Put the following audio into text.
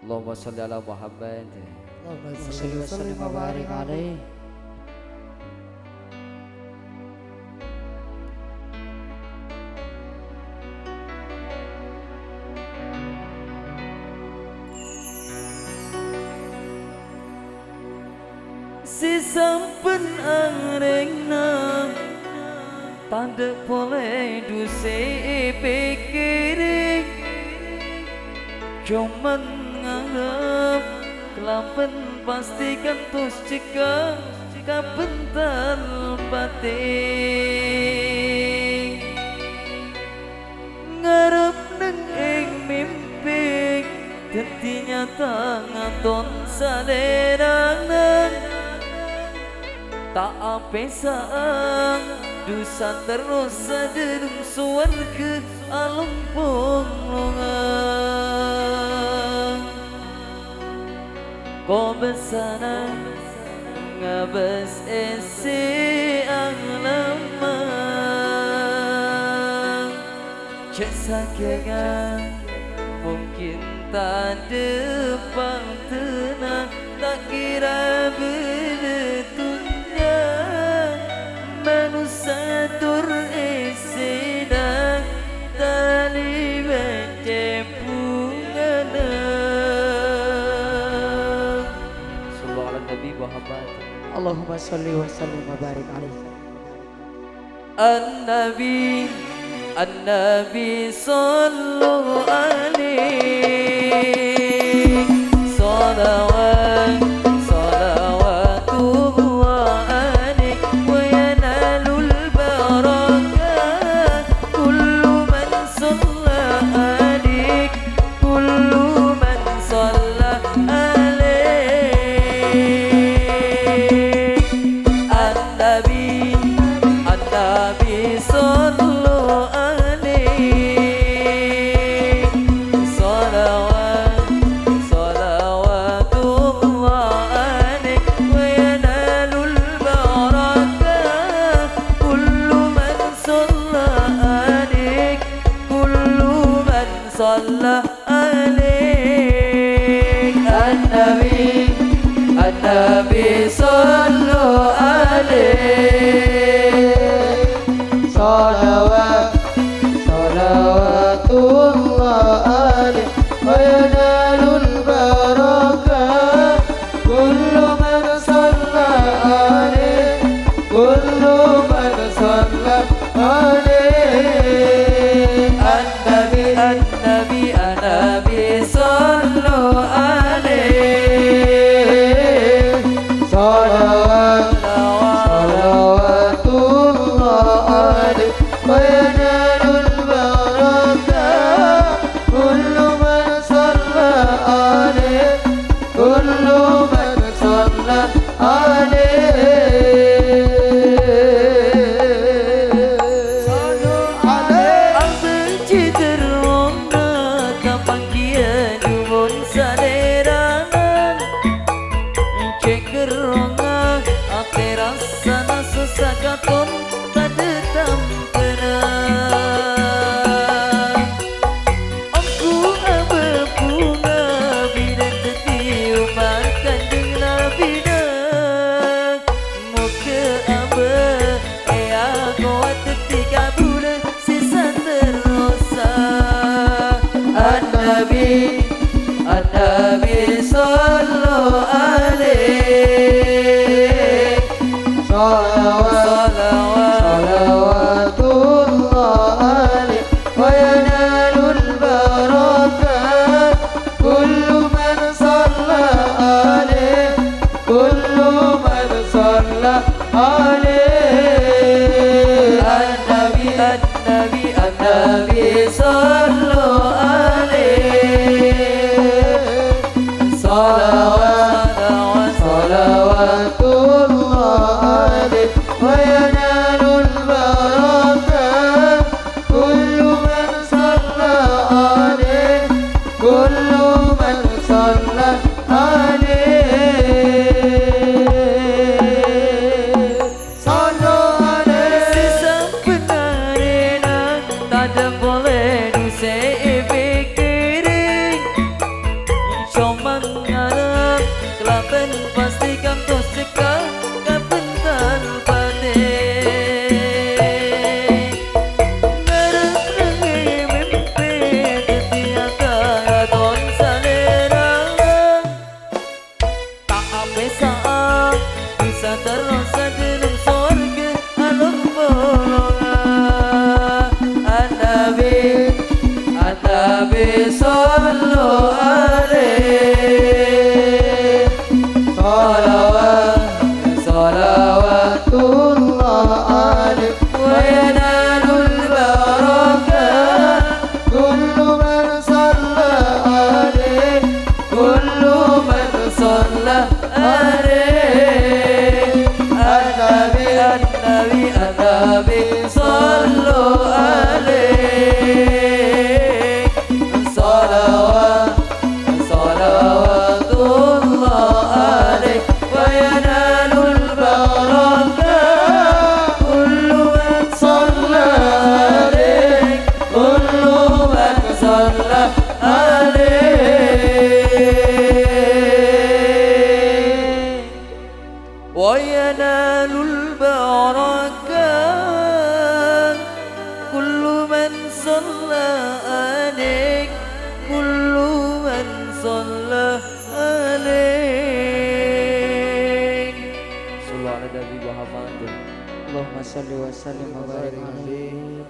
Allahumma sholli ala Muhammad. Allahumma sholli wa sallim wa barik alaihi. Si sampen arengna tanda boleh duse pikirin cuman ngarep kelapen pastikan tus jika kabentar batin ngarep neng ing mimpi dadi nyata ngaton saderang tak apa saang dosa terus sadar suarga alam ponglongan kau besana ngabas esi anglama jasa kengan mungkin tak depan tenang tak kira beretunya manusia tur esidang tali becepungana sallallahu ala nabi Muhammad. Allahumma sholli wa sallim wa barik alaihi. An-Nabi An-Nabi sallallahu alaihi salawat salawatullah alaihi wa yanalul barakah kullu man shalla alaihi kullu man shalla alaihi. An-Nabi An-Nabi sallallahu alaihi salawat salawatullah alaihi wa yanalul barakah kullu man shalla alaihi kullu man shalla alaihi. An-Nabi An-Nabi sallallahu alaihi salawat salawatullah alaihi wa yanalul barakah kullu man shalla alaihi kullu man shalla alaihi. An-Nabi An-Nabi An-Nabi sallallahu alaihi salawat salawatullah alaihi wa yanalul barakah kullu man shalla alaihi kullu man shalla alaihi. Sallu alaihi al-benci terongga kapangkian umon saderangan cekeronga ate rasana sesakaton tadetam perang aku abel bunga bidan tetiup makan dengan bidan muka abel aku tetika bulan sisa terosa. An-Nabi An-Nabi sallallahu alaihi salawat salawatullah alaihi wa yanalul barakah kullu man shalla alaihi kullu man shalla alaihi. صلوا عليه صلوات الله عليه وينال البركة كل من صلى عليه كل من صلى عليه وينال البركة كل من صلى عليك كل من صلى عليك صلى على النبي محمد Allahumma salli wa sallim wa barik alaihi.